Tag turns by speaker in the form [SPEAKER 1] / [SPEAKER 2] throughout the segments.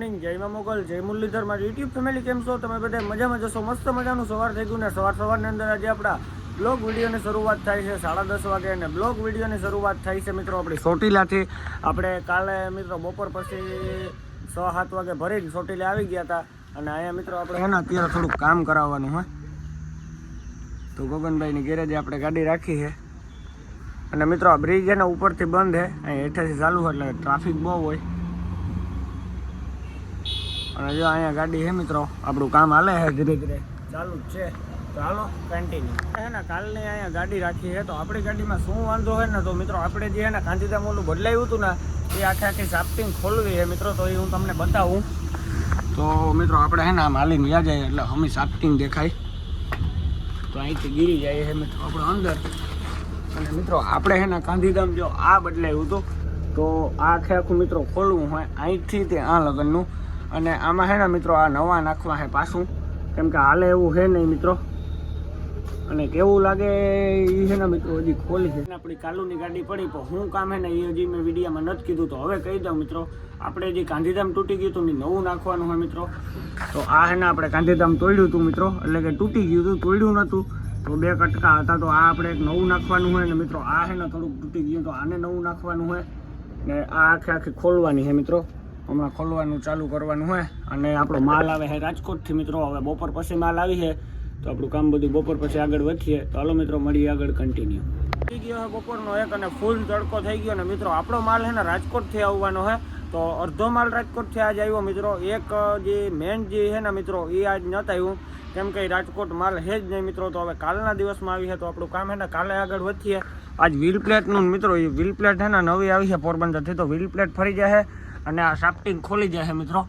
[SPEAKER 1] જય મોગલ જય મુરલીધર મારી યુટ્યુબ ફેમિલી કેમ છો તમે બધા મજામાં જશો મસ્ત મજાનું સવાર થઈ ગયું ને સવારની અંદર આજે આપણા બ્લોગ વિડીયોની શરૂઆત થાય છે 10:30 વાગે અને બ્લોગ વિડીયોની શરૂઆત થાય છે મિત્રો આપણી ચોટીલાથી આપણે કાલે મિત્રો બપોર પછી 6-7 વાગે ભરીને ચોટીલા આવી ગયા હતા અને અહીંયા મિત્રો આપણે એના અત્યારે થોડુંક કામ કરાવવાનું હોય તો ગગનભાઈની ગેરેજે આપણે ગાડી રાખી છે અને મિત્રો આ બ્રિજ એના ઉપરથી બંધ છે અહીં હેઠેથી ચાલુ હોય એટલે ટ્રાફિક બહુ હોય અને જો અહીંયા ગાડી છે મિત્રો આપણું કામ હાલે છે ધીરે ધીરે ચાલુ જ છે તો હાલો કન્ટિન્યુ છે ને કાલની અહીંયા ગાડી રાખી છે તો આપણી ગાડીમાં શું વાંધો હોય ને તો મિત્રો આપણે જે છે ને ગાંધીધામ ઓલું બદલાવ્યું હતું ને એ આખી સાફ્ટિંગ ખોલવી છે મિત્રો તો એ હું તમને બતાવું તો મિત્રો આપણે છે ને આમ હાલીને વ્યા જાય એટલે હમી સાફ્ટિંગ દેખાય તો અહીંથી ગીરી જાય છે મિત્રો આપણે અંદર અને મિત્રો આપણે છે ને ગાંધીધામ જો આ બદલાવ્યું હતું તો આ આખું મિત્રો ખોલવું હોય અહીંથી તે આ લગનનું અને આમાં છે ને મિત્રો આ નવા નાખવા છે પાછું કેમ કે હાલે એવું છે નહીં મિત્રો અને કેવું લાગે એ છે ને મિત્રો હજી ખોલી છે આપણી કાલુની ગાડી પડી પણ શું કામ છે ને એ હજી મેં વિડીયોમાં નથી કીધું તો હવે કહી દઉં મિત્રો આપણે જે ગાંધીધામ તૂટી ગયું હતું એ નવું નાખવાનું હોય મિત્રો તો આ છે ને આપણે ગાંધીધામ તોડ્યું હતું મિત્રો એટલે કે તૂટી ગયું હતું તોડ્યું નહોતું તો 2 કટકા હતા તો આ આપણે એક નવું નાખવાનું હોય ને મિત્રો આ છે ને થોડુંક તૂટી ગયું તો આને નવું નાખવાનું હોય ને આ આખી ખોલવાની છે મિત્રો હમણાં ખોલવાનું ચાલુ કરવાનું હોય અને આપણો માલ આવે છે રાજકોટથી મિત્રો હવે બપોર પછી માલ આવી છે તો આપણું કામ બધું બપોર પછી આગળ વધીએ તો હાલો મિત્રો મળીએ આગળ કન્ટિન્યુ થઈ ગયો છે બપોરનો 1 અને ફૂલ તડકો થઈ ગયો ને મિત્રો આપણો માલ છે ને રાજકોટથી આવવાનો છે તો અડધો માલ રાજકોટથી આજ આવ્યો મિત્રો એક જે મેન જે છે ને મિત્રો એ આજ નહોતું આવ્યું કેમ કે રાજકોટ માલ છે જ નહીં મિત્રો તો હવે કાલના દિવસમાં આવી છે તો આપણું કામ છે ને કાલે આગળ વધીએ આજ વ્હીલ પ્લેટનું મિત્રો એ વ્હીલ પ્લેટ છે ને નવી આવી છે પોરબંદરથી તો વ્હીલ પ્લેટ ફરી જાય અને આ સાફ્ટિંગ ખોલી જાય મિત્રો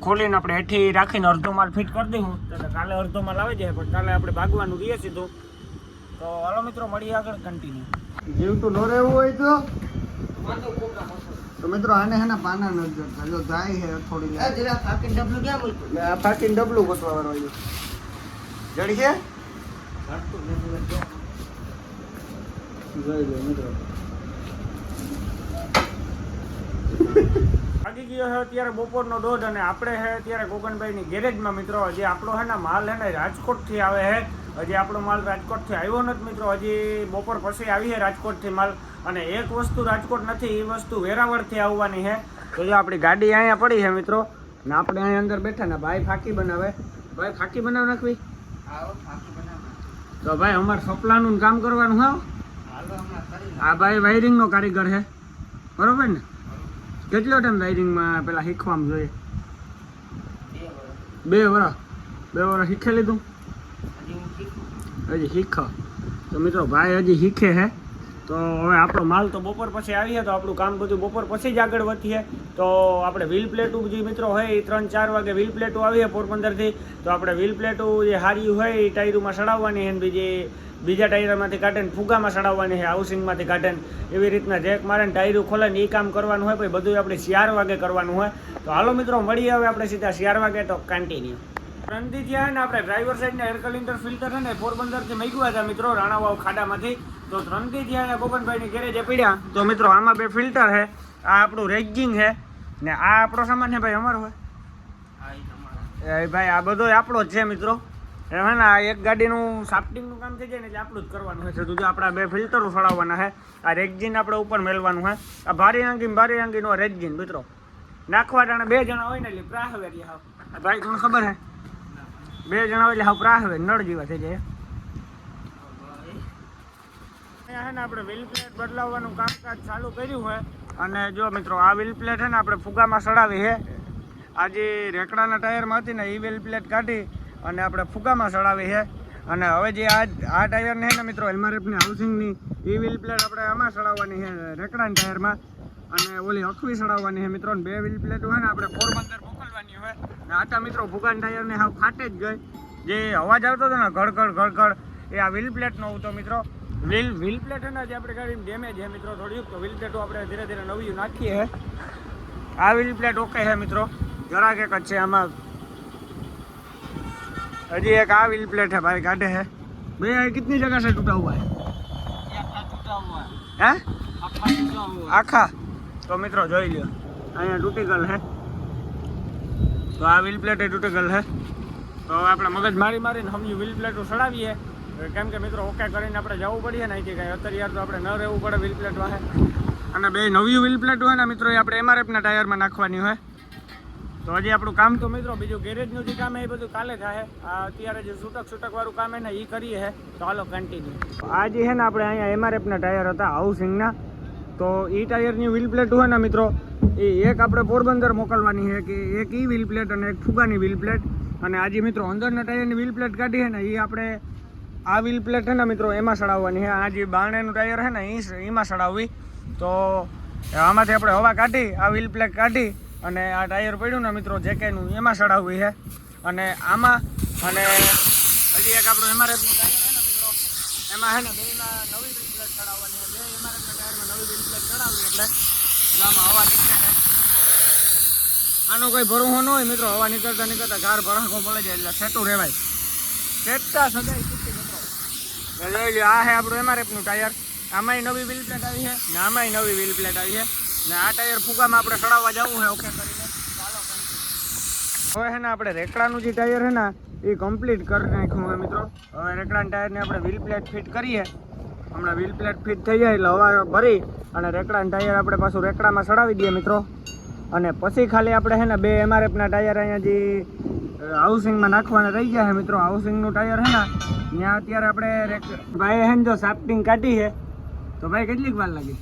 [SPEAKER 1] ખોલીને આપણે હેઠી રાખીને અડધો માલ ફિટ કરી દઈશું તો કાલે અડધો માલ આવી જાય પણ કાલે આપણે ભાગવાનું રહીએ સીધું તો હાલો મિત્રો મળીએ આગળ કન્ટિન્યુ જીવતું ન રહેવું હોય તો મિત્રો આને હે ને પાના નજર જો જાય છે થોડી આ ફાકીન ડબલું ક્યાં મૂક્યું આ ફાકીન ડબલું ગોતવા વાળો છે જડી છે જોઈ લો મિત્રો ભાગી ગયો છે અત્યારે બપોરનો 1:30 અને આપણે છે અત્યારે ગોગનભાઈની ગેરેજમાં મિત્રો હજી આપણો છે ને માલ છે ને રાજકોટથી આવે છે હજી આપણો માલ રાજકોટથી આવ્યો નથી મિત્રો હજી બપોર પછી આવી છે રાજકોટથી માલ અને એક વસ્તુ રાજકોટ નથી એ વસ્તુ વેરાવળથી આવવાની છે તો જો આપણી ગાડી અહીંયા પડી છે મિત્રો ને આપણે અહીંયા અંદર બેઠા ને ભાઈ ફાકી બનાવે ભાઈ ફાકી બનાવ નાખવી તો ભાઈ અમારે સપલાનું કામ કરવાનું હા આ ભાઈ વાયરિંગનો કારીગર છે બરોબર ને કેટલો ટાઈમ વાયરિંગમાં પેલા શીખવામાં જોઈએ 2 વર્ષ શીખે લીધું હજી શીખ તો મિત્રો ભાઈ હજી શીખે છે તો હવે આપણો માલ તો બપોર પછી આવીએ તો આપણું કામ બધું બપોર પછી જ આગળ વધીએ તો આપણે વ્હીલ પ્લેટો જે મિત્રો હોય એ 3-4 વાગે વ્હીલ પ્લેટો આવીએ પોરબંદરથી તો આપણે વ્હીલ પ્લેટો જે હારી હોય એ ટાયરોમાં સડાવવાની છે બીજા ટાયરમાંથી કાઢીને ફુગામાં સડાવવાની છે હાઉસિંગમાંથી કાઢીને એવી રીતના જેક મારે ટાયરું ખોલે ને એ કામ કરવાનું હોય પછી બધું આપણે 4 વાગે કરવાનું હોય તો હાલો મિત્રો મળીએ હવે આપણે સીધા 4 વાગે તો કન્ટિન્યુ રણજી જે છે ને આપણે ડ્રાઈવર સાઈડના એર કલિન્ટર ફિલ્ટર છે ને પોરબંદરથી મંગાવ્યા હતા મિત્રો રાણાવાવ ખાડામાંથી તો રણજી જે ગોગનભાઈની ગેરેજે પડ્યા તો મિત્રો આમાં 2 ફિલ્ટર છે આ આપણું રેજિંગ છે ને આ આપણો સામાન છે ભાઈ અમારો હોય ભાઈ આ બધો આપણો જ છે મિત્રો હે ને આ એક ગાડીનું સાફ્ટિંગનું કામ થઈ જાય ને એટલે આપણું જ કરવાનું હોય છે તો જો આપણા 2 ફિલ્ટરો સડાવવાના છે આ રેગજીન આપણે ઉપર મેળવાનું હોય આ ભારી આંગીનો રેગજીન મિત્રો નાખવા ટાણે 2 જણા હોય ને એટલે પ્રાહવે હાવ ભાઈ તમને ખબર હે 2 જણા હોય એટલે હાવ પ્રાહવે નળ જેવા થઈ જાય અહીંયા છે ને આપણે વ્હીલ પ્લેટ બદલાવવાનું કામકાજ ચાલુ કર્યું હોય અને જો મિત્રો આ વ્હીલ પ્લેટ છે ને આપણે ફુગામાં સડાવી છે આ જે રેકડાના ટાયરમાં હતી ને એ વ્હીલ પ્લેટ કાઢી અને આપણે ફુગામાં સડાવી છે અને હવે જે આ ટાયરને છે ને મિત્રો એલમારેફની હાઉસિંગની એ વ્હીલ પ્લેટ આપણે આમાં સડાવવાની છે રેકડાના ટાયરમાં અને ઓલી અખવી સડાવવાની છે મિત્રો 2 વ્હીલ પ્લેટો હોય ને આપણે પોરબંદર મોકલવાની હોય ને આટા મિત્રો ફુગાના ટાયરને હાવ ફાટે જ ગઈ જે અવાજ આવતો હતો ને ગળગળ એ આ વ્હીલ પ્લેટનો હતો મિત્રો વ્હીલ પ્લેટ છે ને જે આપણે ગાડીમાં ડેમેજ છે મિત્રો થોડીક તો વ્હીલ પ્લેટો આપણે ધીરે ધીરે નવી નાખીએ છે આ વ્હીલ પ્લેટ ઓકે છે મિત્રો જરાક એક જ છે આમાં हजी एक आ व्हील प्लेट है भाई गाढ़े है भैया कितनी जगह से टूटा हुआ है आखा तो मित्रों જોઈ લ્યો અહીંયા તૂટી ગયેલ છે તો આ વ્હીલ પ્લેટ તૂટી ગયેલ છે. તો હવે આપણે મગજ મારીને સમજી વ્હીલ પ્લેટો ચડાવીએ, કેમ કે મિત્રો ઓકે કરીને આપણે જવું પડીએ ને અહીંથી કાંઈ અત્યારે યાર તો આપણે ન રહેવું પડે વ્હીલ પ્લેટ વાહે. અને બે નવી વ્હીલ પ્લેટ હોય ને મિત્રો એ આપણે MRFના ટાયરમાં નાખવાની હોય. તો હજી આપણું કામ તો મિત્રો બીજું ગેરેજનું જે કામ એ બધું કાલે થાય. આ અત્યારે જે છૂટક વાળું કામ ને એ કરીએ છે. તો હાલો કન્ટિન્યુ. આ જે છે ને આપણે અહીંયા MRFના ટાયર હતા હાઉસિંગના, તો એ ટાયરની વ્હીલ પ્લેટ હોય ને મિત્રો એ એક આપણે પોરબંદર મોકલવાની છે, કે એક ઈ વ્હીલ પ્લેટ અને એક ફુગાની વ્હીલ પ્લેટ. અને આજે મિત્રો અંદરના ટાયરની વ્હીલ પ્લેટ કાઢી છે ને એ આપણે આ વ્હીલ પ્લેટ છે ને મિત્રો એમાં ચડાવવાની છે. આ જે બારણેનું ટાયર છે ને એમાં ચડાવવી. તો આમાંથી આપણે હવા કાઢી આ વ્હીલ પ્લેટ કાઢી અને આ ટાયર પડ્યું ને મિત્રો જેકેનું એમાં ચડાવવી છે. અને આમાં અને હજી એક આપણું MRFનું ટાયર છે ને મિત્રો એમાં છે ને બેમાં નવી વ્હીલ પ્લેટ ચડાવવાની છે. બે MRFના ટાયરમાં નવી વ્હીલ પ્લેટ ચડાવવી આપણે. આમાં હવા નીકળે છે. આનો કોઈ ભરોસો ન હોય મિત્રો, હવા નીકળતા ગાર ભરાકો પડે જાય એટલે સેટું રહેવાય. સેટતા સદાય ચૂકી મિત્રો. જોઈ લો આ છે આપણું MRFનું ટાયર. આમાંય નવી વ્હીલ પ્લેટ આવી છે ને આમાંય નવી વ્હીલ પ્લેટ આવી છે. ને આ ટાયર ફુગામાં આપણે ચડાવવા જવું છે ઓકે કરીને. ચાલો હવે છે ને આપણે રેકડાનું જે ટાયર છે ને એ કમ્પ્લીટ કરી નાખ્યું હોય મિત્રો. હવે રેકડાના ટાયરને આપણે વ્હીલ પ્લેટ ફિટ કરીએ. હમણાં વ્હીલ પ્લેટ ફિટ થઈ જાય એટલે હવા ભરી અને રેકડાના ટાયર આપણે પાછું રેકડામાં ચડાવી દઈએ મિત્રો. અને પછી ખાલી આપણે છે ને બે MRFના ટાયર અહીંયા જે હાઉસિંગમાં નાખવાના રહી ગયા છે મિત્રો. હાઉસિંગનું ટાયર છે ને ત્યાં અત્યારે આપણે ભાઈ છે ને જો સાફ્ટિંગ કાઢી છે. તો ભાઈ કેટલીક વાર લાગી?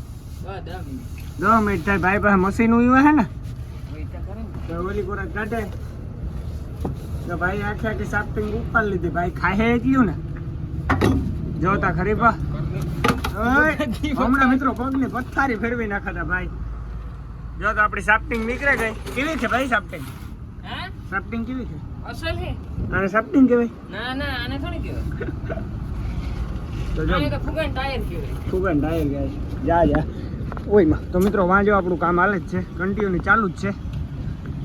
[SPEAKER 1] 10 મિનિટ થાય. ભાઈ પાસે મશીન હોય છે ને તો ઓલી કોરા કાઢે તો ભાઈ આખી સાફ્ટિંગ ઉપર લીધી. ભાઈ ખાહે એટલું ને જોતા ખરી પા હમણાં મિત્રો પગની પથારી ફેરવી નાખતા ભાઈ. જો તો આપણી સાફ્ટિંગ નીકળે ગઈ. કેવી છે ભાઈ સાફ્ટિંગ? સાફ્ટિંગ કેવી છે? અસલ છે. આને સાફ્ટિંગ કહેવાય? ના આને થોડી કહેવાય. તો જો આને તો ફુગાન ટાયર કહેવાય. જા ઓયમાં. તો મિત્રો વાં જો આપણું કામ હાલે જ છે, કન્ટિન્યુ ચાલુ જ છે.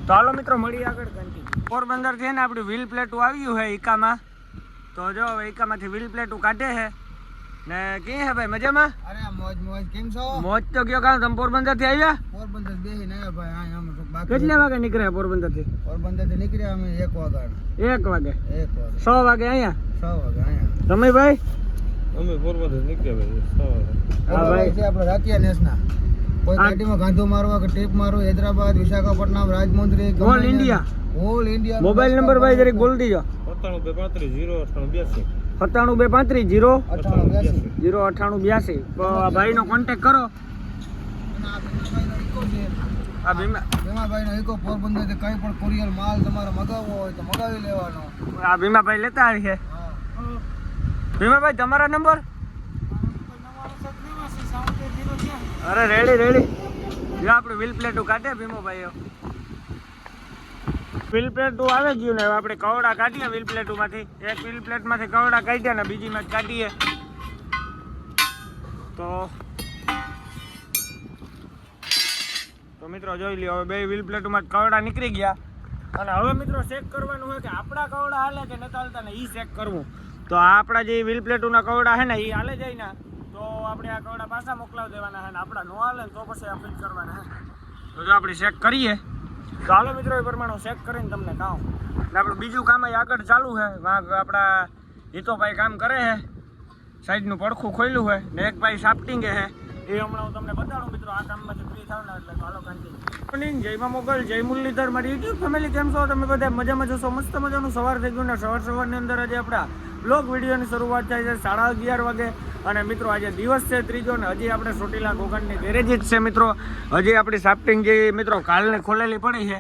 [SPEAKER 1] તો હાલો મિત્રો મળીએ આગળ કન્ટિન્યુ. પોરબંદર છે ને આપણી વ્હીલ પ્લેટું આવ્યું છે ઈકામાં. તો જો હવે ઈકામાંથી વ્હીલ પ્લેટું કાઢે છે ને કી હે ભાઈ મજામાં? અરે મોજ કેમ છો? મોજ તો કયો કામ. તમે પોરબંદર થી આવ્યા? પોરબંદર બેહીને આવ્યા ભાઈ. બાકી કેટલા વાગે નીકળ્યા પોરબંદર થી? પોરબંદર થી નીકળ્યા અમે 1 વાગે. 6 વાગે અહીંયા? 6 વાગે અહીંયા. તમે ભાઈ? અમે પોરબંદર નીકળ્યા ભાઈ 6 વાગે. હા ભાઈ છે આપણે રાતિયા નેસના. કોઈ ગાડીમાં ગાંધો મારવા કે ટેપ મારો Hyderabad, Visakhapatnam, Rajahmundry, all India. Mobile number ભાઈ જરીક બોલ દીજો. 9725309882. 9725309882. તો આ ભાઈનો કોન્ટેક્ટ કરો. આ ભીમાભાઈનો ઈકો પોરબંદરથી કંઈ પણ કુરિયર માલ તમારે મગાવવો હોય તો મગાવી લેવાનો. આ ભીમાભાઈ લેતા આવી છે. ભીમાભાઈ તમારા નંબર? અરે રેડી. જો આપણે વ્હીલ પ્લેટું કાઢે ભીમોભાઈઓ. વ્હીલ પ્લેટું આવે ગયું ને હવે આપણે કવડા કાઢીએ વ્હીલ પ્લેટુમાંથી. એક વ્હીલ પ્લેટમાંથી કવડા કાઢ્યા ને બીજીમાં જ કાઢીએ. તો મિત્રો જોઈ લ્યો હવે બે વ્હીલ પ્લેટોમાં કવડા નીકળી ગયા. અને હવે મિત્રો ચેક કરવાનું હોય કે આપણા કવડા હાલે કે નથી હાલતા ને એ ચેક કરવું. તો આપણા જે વ્હીલ પ્લેટોના કવડા છે ને એ હાલે જાય ને તો આપણે આ કવડા પાછા મોકલાવી દેવાના છે. ને આપણા ન હાલે ને તો પછી આ ફિટ કરવાના છે. તો જો આપણે ચેક કરીએ. તો હાલો મિત્રો એ પ્રમાણે ચેક કરીને તમને કહું. એટલે આપણું બીજું કામ આગળ ચાલુ છે. આપણા હિતોભાઈ કામ કરે છે, સાઈડનું પડખું ખોલ્યું છે ને એક ભાઈ સાફ્ટિંગે છે. એ હમણાં હું તમને બતાડું મિત્રો આ કામમાંથી ફ્રી થાવ ને એટલે હાલો કન્ટિન્યુ. જય મોગલ, જય મુરલીધર, મારી યુટ્યુબ ફેમિલી કેમ છો તમે બધા? મજામાં જશો? મસ્ત મજાનું સવાર થઈ ગયું ને સવારની અંદર આજે આપણા બ્લોગ વિડીયોની શરૂઆત થાય છે 11:30 વાગે. અને મિત્રો આજે દિવસ છે ત્રીજો ને હજી આપણે ચોટીલા ગોગણની ગેરેજ જ છે મિત્રો. હજી આપણી સાફ્ટિંગ જે મિત્રો કાલને ખોલેલી પડી છે.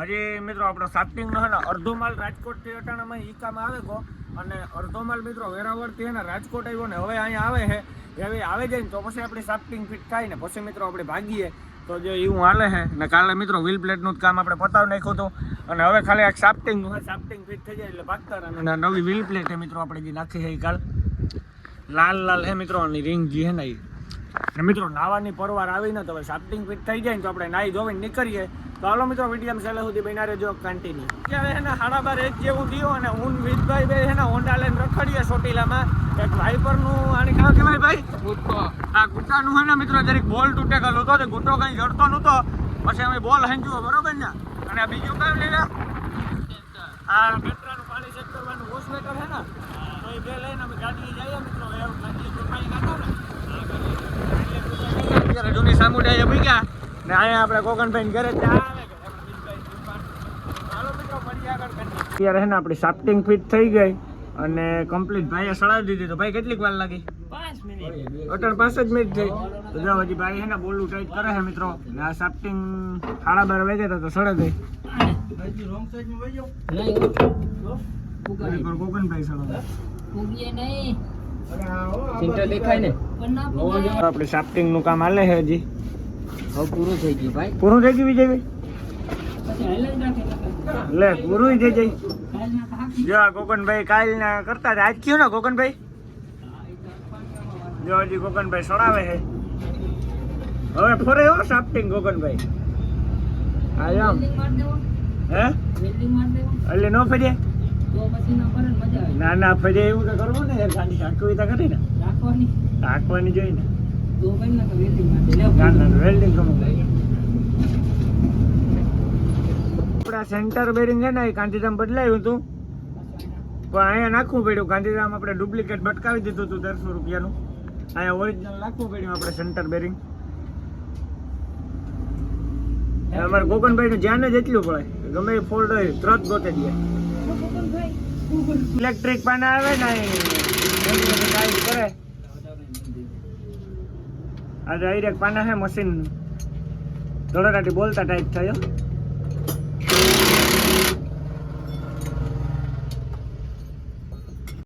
[SPEAKER 1] હજી મિત્રો આપણો સાફ્ટિંગનો છે ને અડધો માલ રાજકોટથી અટાણામાં ઈકામાં આવે ગયો અને અડધો માલ મિત્રો વેરાવળથી છે ને રાજકોટ આવ્યો ને હવે અહીંયા આવે છે. હવે આવે જાય ને તો પછી આપણી સાફ્ટિંગ ફિટ થાય ને પછી મિત્રો આપણે ભાગીએ. તો જો એવું હાલે છે ને કાલે મિત્રો વ્હીલ પ્લેટનું જ કામ આપણે પતાવી નાખ્યું હતું અને હવે ખાલી આ સાફ્ટિંગનું હોય. સાફ્ટિંગ ફિટ થઈ જાય એટલે ભાગતા રહે. અને નવી વ્હીલ પ્લેટ છે મિત્રો આપણે જે નાખી છે એ કાલ લાલ હે મિત્રો અને રિંગ જે છે ને એ. અને મિત્રો નાવાની પરવાર આવીને તો હવે સાફ્ટિંગ ફિટ થઈ જાય ને તો આપણે નાહી ધોઈને નીકળીએ. તો હાલો મિત્રો વિડીયો છેલ્લે સુધી બન્યા રહેજો કન્ટિન્યુ. ત્યારે છે ને 12:30 જેવું થયું અને હું વિજભાઈ બે છે ને હોન્ડા લઈને રખડીએ ચોટીલામાં. એક વાઇપરનું આને કાં કહેવાય ભાઈ? ગુટ્ટો. આ ગુટ્ટાનું છે ને મિત્રો જરીક બોલ તૂટેલો હતો તે ગુટ્ટો કંઈ જડતો નહોતો. પછી અમે બોલ હંજ્યો બરોબર ને. અને આ બીજું કયું લઈ લે આ ગટરાનું પાણી ચેક કરવાનું વોશ મેટર છે ને તો એ બે લઈને અમે ગાડી જઈએ મિત્રો એવું ગાડી જો પાણી નાખો ને અત્યારે જૂની સામુડાએ મૂક્યા ને અહીંયા આપણે કોકનભાઈ ઘરે ત્યાં આવે કે હાલો મિત્રો ફરી આગળ કરીએ અત્યારે છે ને આપણી સાફ્ટિંગ ફિટ થઈ ગઈ અને કમ્પ્લીટ ભાઈએ સળાવી દીધી તો ભાઈ કેટલીક વાર લાગી 5 મિનિટ અટણ 5 જ મિનિટ થઈ તો જો હજી ભાઈ છે ને બોલું ટાઈટ કરે છે મિત્રો ને આ સાફ્ટિંગ 12:30 વાગ્યા તો સળે ગઈ રોંગ સાઈડમાં વઈ જાવ નહીં કોકનભાઈ સળાવે ઉગીએ નહીં સિન્ટર દેખાય ને આપણે સાફ્ટિંગ નું કામ હાલે છે હજી હવે પૂરું થઈ ગયું ભાઈ પૂરું થઈ ગયું વિજયભાઈ લે પૂરું થઈ જાય જો કોકનભાઈ કાલ ના કરતા આજ કયો ને કોકનભાઈ જો હજી કોકનભાઈ સડાવે છે હવે ફરે હો સાફ્ટિંગ કોકનભાઈ હા આમ હે એટલે નો ફર્યા ના ના ફર્યા એવું તો કરવું ને યાર ગાડી હાંકવી તો કરી ને હાંકવાની જોઈ ને વેલ્ડિંગ કરવું આપણા સેન્ટર બેરિંગ છે ને એ ગાંધીધામ બદલાયું હતું પણ અહીંયા નાખવું પડ્યું ગાંધીધામ આપણે ડુપ્લિકેટ બટકાવી દીધું હતું 150 રૂપિયાનું અહીંયા ઓરિજિનલ નાખવું પડ્યું આપણે સેન્ટર બેરિંગ અમારે ગોગનભાઈ નું ધ્યાન જ એટલું પડે ગમે એ ફોલ્ડ હોય તરત ગોતે દે ઇલેક્ટ્રિક પાના આવે ને ટાઈટ કરે આ ડાયરેક્ટ પાના છે મશીન ધોળાટી બોલતા ટાઈટ થયો